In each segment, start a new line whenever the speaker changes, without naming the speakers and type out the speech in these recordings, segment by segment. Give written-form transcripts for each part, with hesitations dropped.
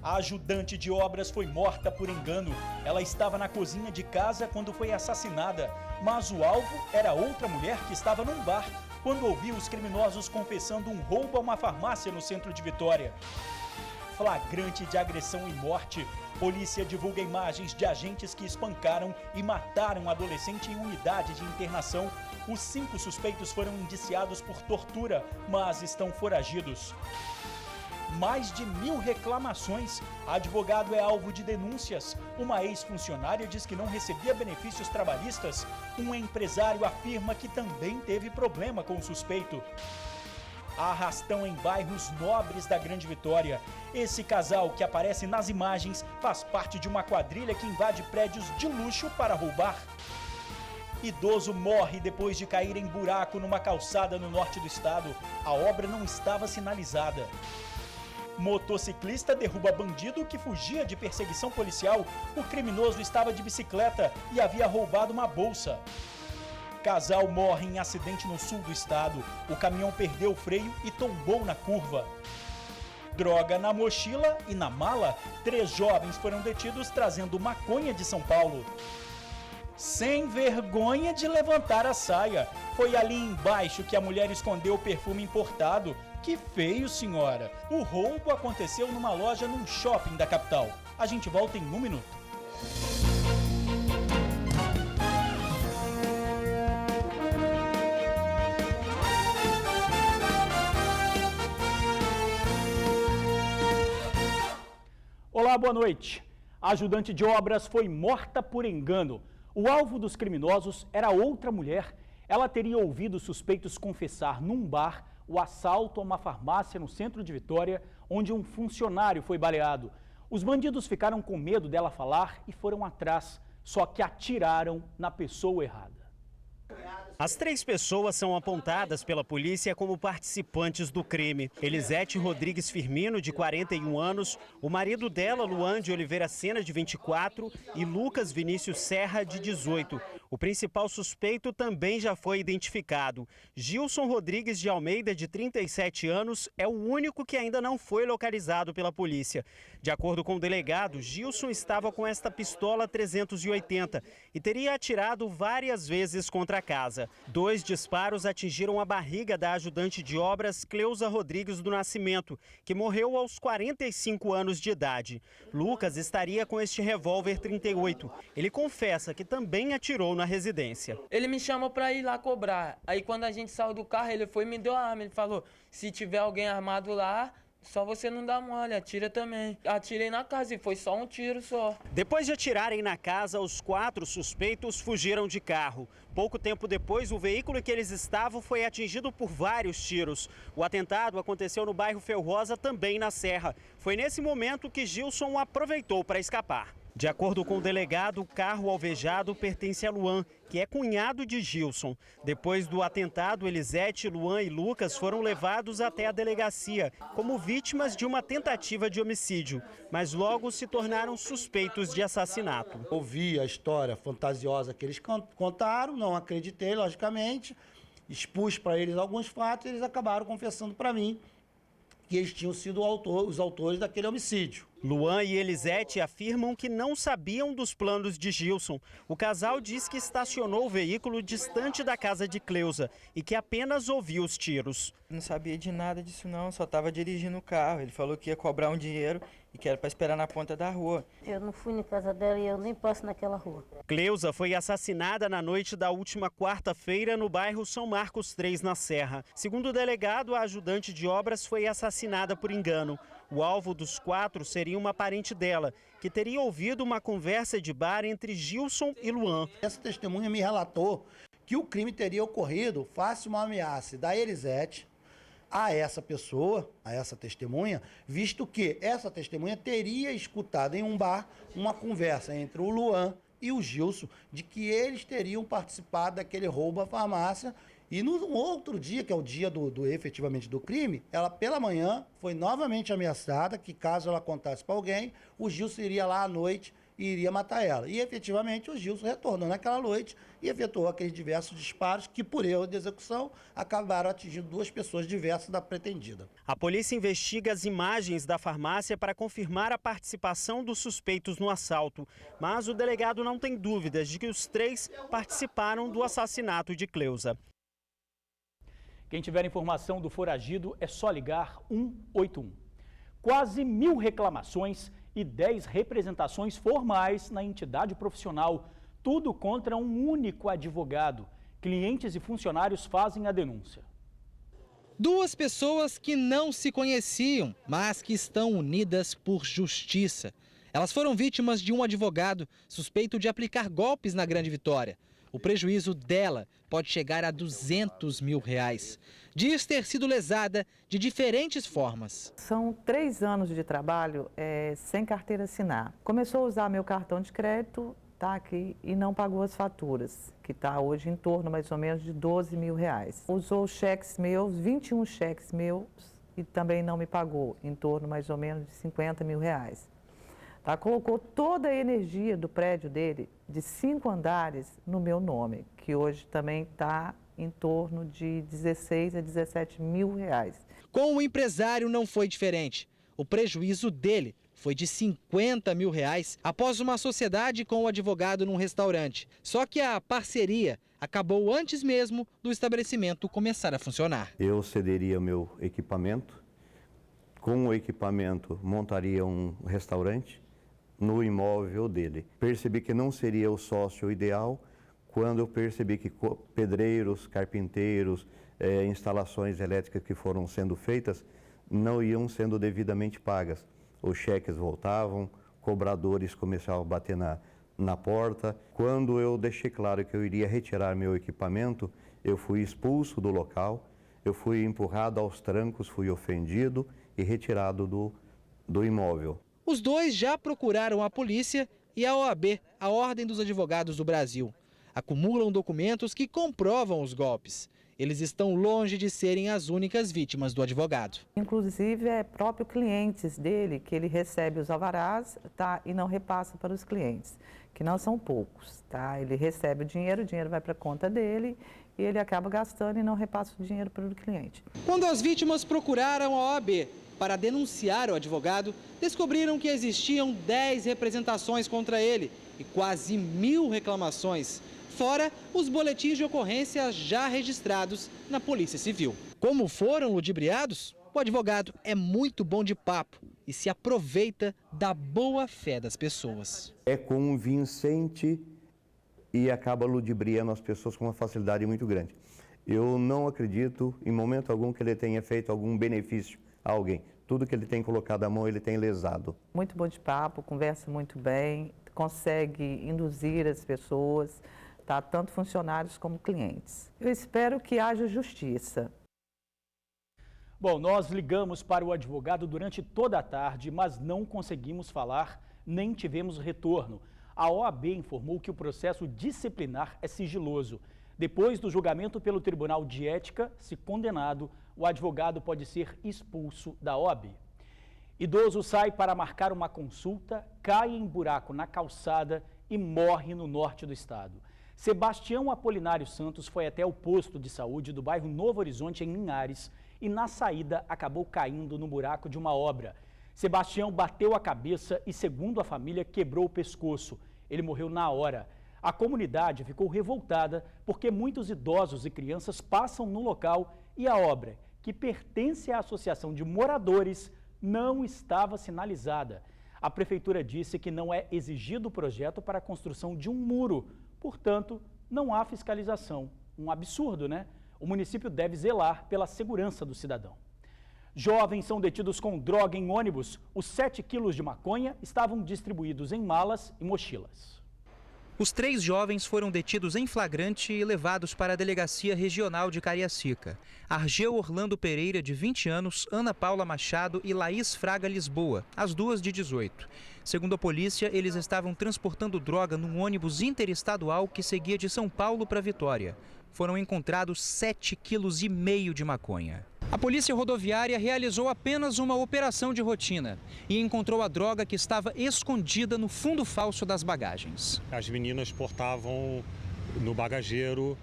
A ajudante de obras foi morta por engano. Ela estava na cozinha de casa quando foi assassinada, mas o alvo era outra mulher que estava num bar quando ouviu os criminosos confessando um roubo a uma farmácia no centro de Vitória. Flagrante de agressão e morte. Polícia divulga imagens de agentes que espancaram e mataram adolescente em unidade de internação. Os 5 suspeitos foram indiciados por tortura, mas estão foragidos. Mais de 1000 reclamações. Advogado é alvo de denúncias. Uma ex-funcionária diz que não recebia benefícios trabalhistas. Um empresário afirma que também teve problema com o suspeito. Arrastão em bairros nobres da Grande Vitória. Esse casal que aparece nas imagens faz parte de uma quadrilha que invade prédios de luxo para roubar. Idoso morre depois de cair em buraco numa calçada no norte do estado. A obra não estava sinalizada. Motociclista derruba bandido que fugia de perseguição policial. O criminoso estava de bicicleta e havia roubado uma bolsa. Casal morre em acidente no sul do estado. O caminhão perdeu o freio e tombou na curva. Droga na mochila e na mala. 3 jovens foram detidos trazendo maconha de São Paulo. Sem vergonha de levantar a saia. Foi ali embaixo que a mulher escondeu o perfume importado. Que feio, senhora. O roubo aconteceu numa loja num shopping da capital. A gente volta em 1 minuto. Olá, boa noite. A ajudante de obras foi morta por engano. O alvo dos criminosos era outra mulher. Ela teria ouvido suspeitos confessar num bar o assalto a uma farmácia no centro de Vitória, onde um funcionário foi baleado. Os bandidos ficaram com medo dela falar e foram atrás, só que atiraram na pessoa errada.
As 3 pessoas são apontadas pela polícia como participantes do crime. Elisete Rodrigues Firmino, de 41 anos, o marido dela, Luan de Oliveira Sena, de 24, e Lucas Vinícius Serra, de 18. O principal suspeito também já foi identificado. Gilson Rodrigues de Almeida, de 37 anos, é o único que ainda não foi localizado pela polícia. De acordo com o delegado, Gilson estava com esta pistola 380 e teria atirado várias vezes contra a casa. 2 disparos atingiram a barriga da ajudante de obras Cleusa Rodrigues do Nascimento, que morreu aos 45 anos de idade. Lucas estaria com este revólver 38. Ele confessa que também atirou na residência.
Ele me chamou para ir lá cobrar. Aí quando a gente saiu do carro, ele foi e me deu a arma. Ele falou, se tiver alguém armado lá, só você não dá mole, atira também. Atirei na casa e foi só um tiro só.
Depois de atirarem na casa, os 4 suspeitos fugiram de carro. Pouco tempo depois, o veículo em que eles estavam foi atingido por vários tiros. O atentado aconteceu no bairro Felrosa, também na Serra. Foi nesse momento que Gilson aproveitou para escapar. De acordo com o delegado, o carro alvejado pertence a Luan, que é cunhado de Gilson. Depois do atentado, Elisete, Luan e Lucas foram levados até a delegacia como vítimas de uma tentativa de homicídio, mas logo se tornaram suspeitos de assassinato.
Ouvi a história fantasiosa que eles contaram, não acreditei, logicamente, expus para eles alguns fatos e eles acabaram confessando para mim que eles tinham sido os autores daquele homicídio.
Luan e Elisete afirmam que não sabiam dos planos de Gilson. O casal diz que estacionou o veículo distante da casa de Cleusa e que apenas ouviu os tiros.
Não sabia de nada disso não, só estava dirigindo o carro. Ele falou que ia cobrar um dinheiro e que era para esperar na ponta da rua.
Eu não fui na casa dela e eu nem passo naquela rua.
Cleusa foi assassinada na noite da última quarta-feira no bairro São Marcos 3, na Serra. Segundo o delegado, a ajudante de obras foi assassinada por engano. O alvo dos 4 seria uma parente dela, que teria ouvido uma conversa de bar entre Gilson e Luan.
Essa testemunha me relatou que o crime teria ocorrido face uma ameaça da Elisete a essa pessoa, a essa testemunha, visto que essa testemunha teria escutado em um bar uma conversa entre o Luan e o Gilson de que eles teriam participado daquele roubo à farmácia. E no outro dia, que é o dia efetivamente do crime, ela pela manhã foi novamente ameaçada que caso ela contasse para alguém, o Gilson iria lá à noite e iria matar ela. E efetivamente o Gilson retornou naquela noite e efetuou aqueles diversos disparos que, por erro de execução, acabaram atingindo 2 pessoas diversas da pretendida.
A polícia investiga as imagens da farmácia para confirmar a participação dos suspeitos no assalto, mas o delegado não tem dúvidas de que os 3 participaram do assassinato de Cleusa.
Quem tiver informação do foragido é só ligar 181. Quase 1000 reclamações e 10 representações formais na entidade profissional, tudo contra um único advogado. Clientes e funcionários fazem a denúncia.
2 pessoas que não se conheciam, mas que estão unidas por justiça. Elas foram vítimas de um advogado suspeito de aplicar golpes na Grande Vitória. O prejuízo dela pode chegar a R$200 mil. Diz ter sido lesada de diferentes formas.
São 3 anos de trabalho sem carteira assinar. Começou a usar meu cartão de crédito, tá aqui, e não pagou as faturas, que está hoje em torno mais ou menos de R$12 mil. Usou cheques meus, 21 cheques meus, e também não me pagou, em torno mais ou menos de R$50 mil. Tá, colocou toda a energia do prédio dele, de 5 andares, no meu nome, que hoje também está em torno de 16 a 17 mil reais.
Com o empresário não foi diferente. O prejuízo dele foi de R$50 mil após uma sociedade com o advogado num restaurante. Só que a parceria acabou antes mesmo do estabelecimento começar a funcionar.
Eu cederia meu equipamento, com o equipamento montaria um restaurante no imóvel dele. Percebi que não seria o sócio ideal quando eu percebi que pedreiros, carpinteiros, instalações elétricas que foram sendo feitas não iam sendo devidamente pagas. Os cheques voltavam, cobradores começavam a bater na porta. Quando eu deixei claro que eu iria retirar meu equipamento, eu fui expulso do local, eu fui empurrado aos trancos, fui ofendido e retirado do imóvel.
Os 2 já procuraram a polícia e a OAB, a Ordem dos Advogados do Brasil. Acumulam documentos que comprovam os golpes. Eles estão longe de serem as únicas vítimas do advogado.
Inclusive, é próprio clientes dele que ele recebe os alvarás, tá, e não repassa para os clientes, que não são poucos. Tá? Ele recebe o dinheiro vai para a conta dele e ele acaba gastando e não repassa o dinheiro para o cliente.
Quando as vítimas procuraram a OAB para denunciar o advogado, descobriram que existiam 10 representações contra ele e quase 1000 reclamações, fora os boletins de ocorrência já registrados na Polícia Civil. Como foram ludibriados? O advogado é muito bom de papo e se aproveita da boa fé das pessoas.
É convincente e acaba ludibriando as pessoas com uma facilidade muito grande. Eu não acredito em momento algum que ele tenha feito algum benefício a alguém. Tudo que ele tem colocado à mão, ele tem lesado.
Muito bom de papo, conversa muito bem, consegue induzir as pessoas, tá? Tanto funcionários como clientes. Eu espero que haja justiça.
Bom, nós ligamos para o advogado durante toda a tarde, mas não conseguimos falar, nem tivemos retorno. A OAB informou que o processo disciplinar é sigiloso. Depois do julgamento pelo Tribunal de Ética, se condenado, o advogado pode ser expulso da OAB. Idoso sai para marcar uma consulta, cai em buraco na calçada e morre no norte do estado. Sebastião Apolinário Santos foi até o posto de saúde do bairro Novo Horizonte, em Linhares, e na saída acabou caindo no buraco de uma obra. Sebastião bateu a cabeça e, segundo a família, quebrou o pescoço. Ele morreu na hora. A comunidade ficou revoltada porque muitos idosos e crianças passam no local e a obra, que pertence à Associação de Moradores, não estava sinalizada. A prefeitura disse que não é exigido o projeto para a construção de um muro, portanto, não há fiscalização. Um absurdo, né? O município deve zelar pela segurança do cidadão. Jovens são detidos com droga em ônibus. Os 7 quilos de maconha estavam distribuídos em malas e mochilas.
Os 3 jovens foram detidos em flagrante e levados para a Delegacia Regional de Cariacica. Argeu Orlando Pereira, de 20 anos, Ana Paula Machado e Laís Fraga Lisboa, as duas de 18. Segundo a polícia, eles estavam transportando droga num ônibus interestadual que seguia de São Paulo para Vitória. Foram encontrados 7,5 kg de maconha. A Polícia Rodoviária realizou apenas uma operação de rotina e encontrou a droga que estava escondida no fundo falso das bagagens.
As meninas portavam no bagageiro,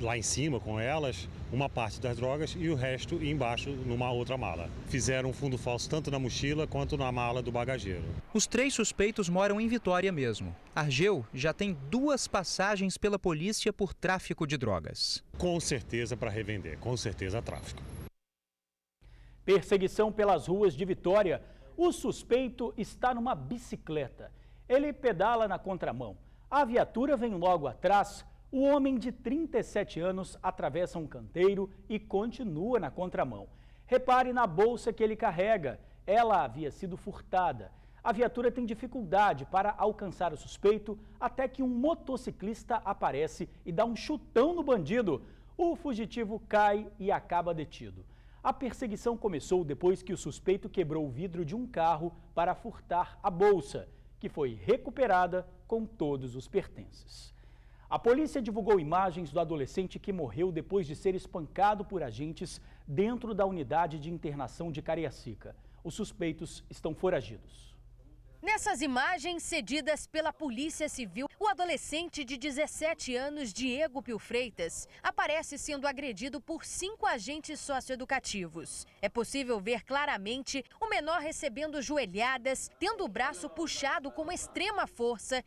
lá em cima com elas, uma parte das drogas e o resto embaixo numa outra mala. Fizeram um fundo falso tanto na mochila quanto na mala do bagageiro.
Os 3 suspeitos moram em Vitória mesmo. Argeu já tem 2 passagens pela polícia por tráfico de drogas.
Com certeza para revender, com certeza tráfico.
Perseguição pelas ruas de Vitória. O suspeito está numa bicicleta. Ele pedala na contramão. A viatura vem logo atrás. O homem de 37 anos atravessa um canteiro e continua na contramão. Repare na bolsa que ele carrega. Ela havia sido furtada. A viatura tem dificuldade para alcançar o suspeito até que um motociclista aparece e dá um chutão no bandido. O fugitivo cai e acaba detido. A perseguição começou depois que o suspeito quebrou o vidro de um carro para furtar a bolsa, que foi recuperada com todos os pertences. A polícia divulgou imagens do adolescente que morreu depois de ser espancado por agentes dentro da unidade de internação de Cariacica. Os suspeitos estão foragidos.
Nessas imagens cedidas pela Polícia Civil, o adolescente de 17 anos, Diego Pio Freitas, aparece sendo agredido por 5 agentes socioeducativos. É possível ver claramente o menor recebendo joelhadas, tendo o braço puxado com extrema força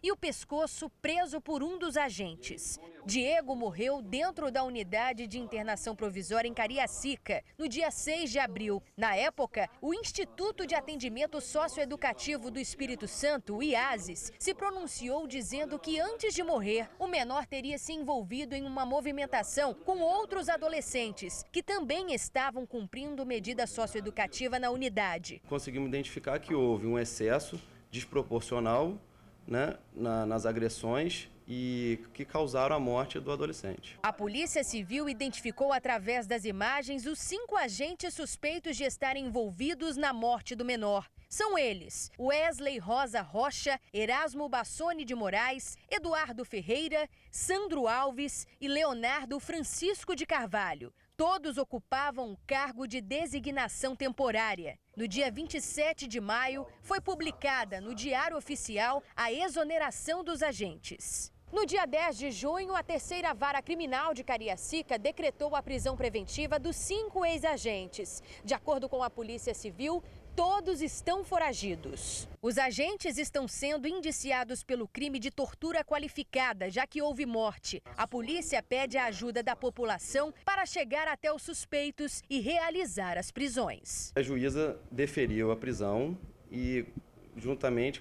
e o pescoço preso por um dos agentes. Diego morreu dentro da unidade de internação provisória em Cariacica, no dia 6 de abril. Na época, o Instituto de Atendimento Socioeducativo do Espírito Santo, o IASES, se pronunciou dizendo que antes de morrer, o menor teria se envolvido em uma movimentação com outros adolescentes, que também estavam cumprindo medida socioeducativa na unidade.
Conseguimos identificar que houve um excesso desproporcional, né, nas agressões e que causaram a morte do adolescente.
A Polícia Civil identificou através das imagens os 5 agentes suspeitos de estarem envolvidos na morte do menor. São eles: Wesley Rosa Rocha, Erasmo Bassoni de Moraes, Eduardo Ferreira, Sandro Alves e Leonardo Francisco de Carvalho. Todos ocupavam um cargo de designação temporária. No dia 27 de maio, foi publicada no Diário Oficial a exoneração dos agentes. No dia 10 de junho, a 3ª Vara Criminal de Cariacica decretou a prisão preventiva dos 5 ex-agentes. De acordo com a Polícia Civil, todos estão foragidos. Os agentes estão sendo indiciados pelo crime de tortura qualificada, já que houve morte. A polícia pede a ajuda da população para chegar até os suspeitos e realizar as prisões.
A juíza deferiu a prisão e,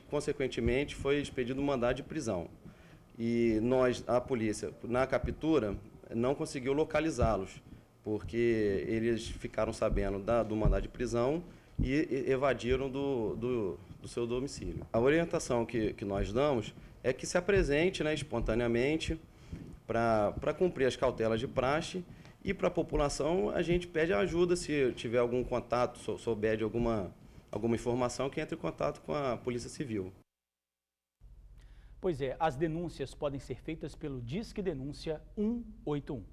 consequentemente, foi expedido um mandado de prisão. E a polícia, na captura, não conseguiu localizá-los, porque eles ficaram sabendo do mandado de prisão e evadiram do seu domicílio. A orientação que nós damos é que se apresente, né, espontaneamente para cumprir as cautelas de praxe, e para a população a gente pede ajuda se tiver algum contato, souber de alguma informação, que entre em contato com a Polícia Civil.
Pois é, as denúncias podem ser feitas pelo Disque Denúncia 181.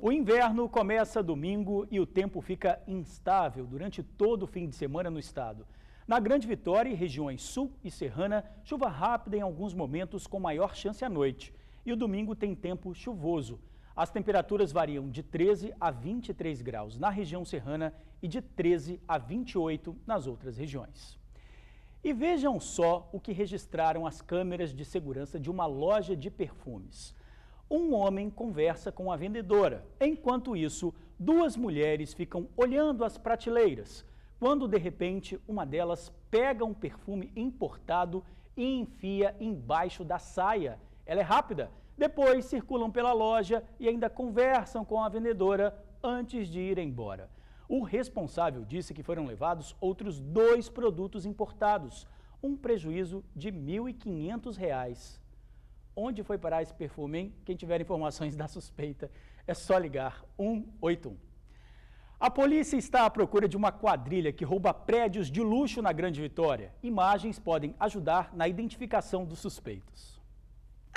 O inverno começa domingo e o tempo fica instável durante todo o fim de semana no estado. Na Grande Vitória e regiões sul e serrana, chuva rápida em alguns momentos com maior chance à noite. E o domingo tem tempo chuvoso. As temperaturas variam de 13 a 23 graus na região serrana e de 13 a 28 nas outras regiões. E vejam só o que registraram as câmeras de segurança de uma loja de perfumes. Um homem conversa com a vendedora. Enquanto isso, 2 mulheres ficam olhando as prateleiras, quando de repente uma delas pega um perfume importado e enfia embaixo da saia. Ela é rápida. Depois circulam pela loja e ainda conversam com a vendedora antes de ir embora. O responsável disse que foram levados outros 2 produtos importados, um prejuízo de R$ 1.500. Onde foi parar esse perfume, hein? Quem tiver informações da suspeita, é só ligar 181. A polícia está à procura de uma quadrilha que rouba prédios de luxo na Grande Vitória. Imagens podem ajudar na identificação dos suspeitos.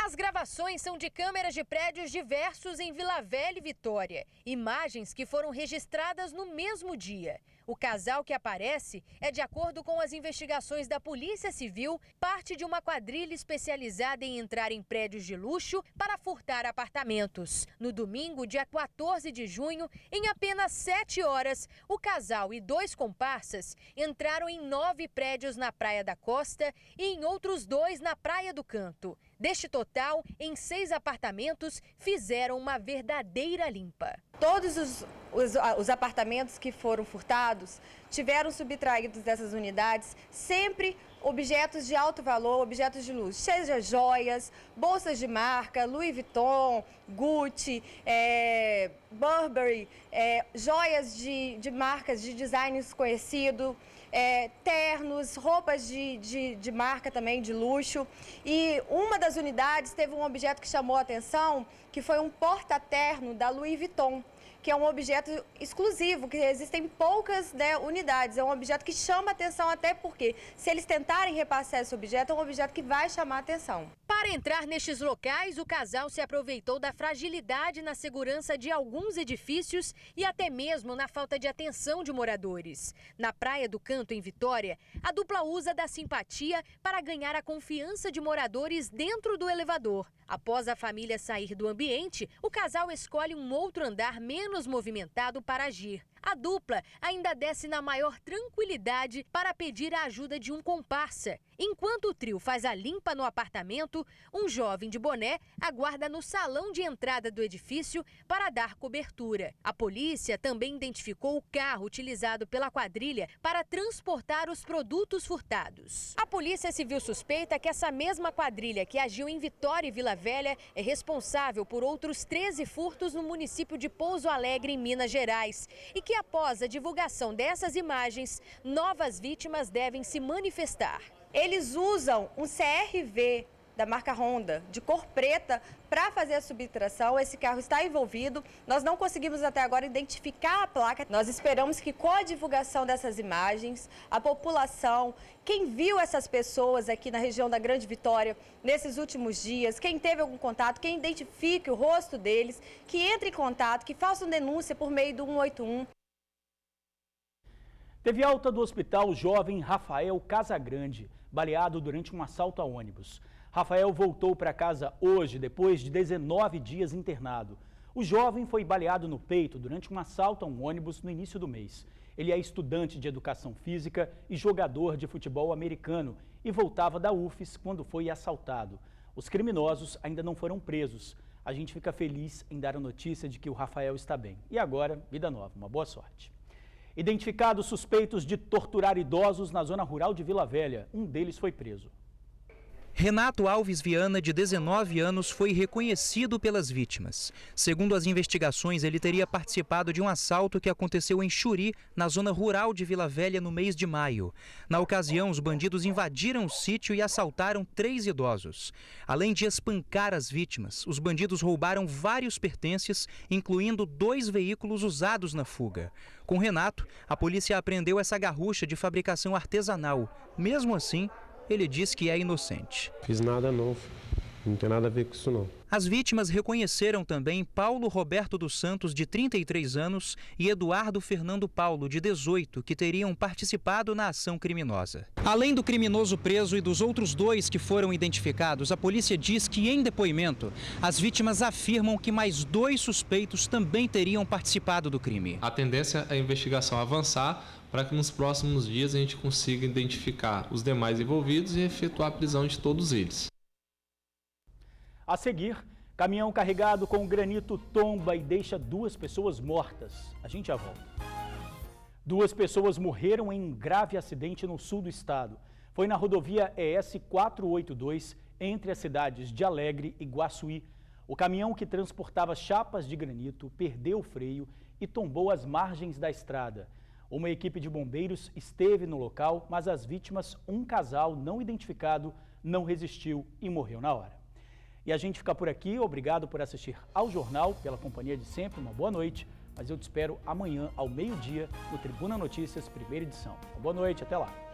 As gravações são de câmeras de prédios diversos em Vila Velha e Vitória. Imagens que foram registradas no mesmo dia. O casal que aparece é, de acordo com as investigações da Polícia Civil, parte de uma quadrilha especializada em entrar em prédios de luxo para furtar apartamentos. No domingo, dia 14 de junho, em apenas 7 horas, o casal e 2 comparsas entraram em 9 prédios na Praia da Costa e em outros 2 na Praia do Canto. Deste total, em 6 apartamentos, fizeram uma verdadeira limpa.
Todos os apartamentos que foram furtados tiveram subtraídos dessas unidades sempre objetos de alto valor, objetos de luxo, seja joias, bolsas de marca, Louis Vuitton, Gucci, Burberry, joias de marcas de designs conhecidos, ternos, roupas de marca também, de luxo. E uma das unidades teve um objeto que chamou a atenção, que foi um porta-terno da Louis Vuitton, que é um objeto exclusivo, que existem poucas unidades. É um objeto que chama atenção, até porque, se eles tentarem repassar esse objeto, é um objeto que vai chamar atenção.
Para entrar nestes locais, o casal se aproveitou da fragilidade na segurança de alguns edifícios e até mesmo na falta de atenção de moradores. Na Praia do Canto, em Vitória, a dupla usa da simpatia para ganhar a confiança de moradores dentro do elevador. Após a família sair do ambiente, o casal escolhe um outro andar menos movimentado para agir. A dupla ainda desce na maior tranquilidade para pedir a ajuda de um comparsa. Enquanto o trio faz a limpa no apartamento, um jovem de boné aguarda no salão de entrada do edifício para dar cobertura. A polícia também identificou o carro utilizado pela quadrilha para transportar os produtos furtados. A Polícia Civil suspeita que essa mesma quadrilha que agiu em Vitória e Vila Velha é responsável por outros 13 furtos no município de Pouso Alegre, em Minas Gerais, e que após a divulgação dessas imagens, novas vítimas devem se manifestar.
Eles usam um CR-V da marca Honda, de cor preta, para fazer a subtração. Esse carro está envolvido. Nós não conseguimos até agora identificar a placa. Nós esperamos que, com a divulgação dessas imagens, a população, quem viu essas pessoas aqui na região da Grande Vitória nesses últimos dias, quem teve algum contato, quem identifique o rosto deles, que entre em contato, que façam denúncia por meio do 181.
Teve alta do hospital o jovem Rafael Casagrande, baleado durante um assalto a ônibus. Rafael voltou para casa hoje, depois de 19 dias internado. O jovem foi baleado no peito durante um assalto a um ônibus no início do mês. Ele é estudante de educação física e jogador de futebol americano e voltava da UFES quando foi assaltado. Os criminosos ainda não foram presos. A gente fica feliz em dar a notícia de que o Rafael está bem. E agora, vida nova. Uma boa sorte. Identificados suspeitos de torturar idosos na zona rural de Vila Velha. Um deles foi preso.
Renato Alves Viana, de 19 anos, foi reconhecido pelas vítimas. Segundo as investigações, ele teria participado de um assalto que aconteceu em Xuri, na zona rural de Vila Velha, no mês de maio. Na ocasião, os bandidos invadiram o sítio e assaltaram 3 idosos. Além de espancar as vítimas, os bandidos roubaram vários pertences, incluindo 2 veículos usados na fuga. Com Renato, a polícia apreendeu essa garrucha de fabricação artesanal. Mesmo assim, ele diz que é inocente.
Fiz nada não, não tem nada a ver com isso não.
As vítimas reconheceram também Paulo Roberto dos Santos, de 33 anos, e Eduardo Fernando Paulo, de 18, que teriam participado na ação criminosa. Além do criminoso preso e dos outros 2 que foram identificados, a polícia diz que, em depoimento, as vítimas afirmam que mais 2 suspeitos também teriam participado do crime.
A tendência é a investigação avançar para que nos próximos dias a gente consiga identificar os demais envolvidos e efetuar a prisão de todos eles.
A seguir, caminhão carregado com granito tomba e deixa 2 pessoas mortas. A gente já volta. 2 pessoas morreram em um grave acidente no sul do estado. Foi na rodovia ES 482, entre as cidades de Alegre e Guaçuí. O caminhão que transportava chapas de granito perdeu o freio e tombou às margens da estrada. Uma equipe de bombeiros esteve no local, mas as vítimas, um casal não identificado, não resistiu e morreu na hora. E a gente fica por aqui. Obrigado por assistir ao jornal, pela companhia de sempre. Uma boa noite, mas eu te espero amanhã ao meio-dia no Tribuna Notícias, primeira edição. Uma boa noite, até lá.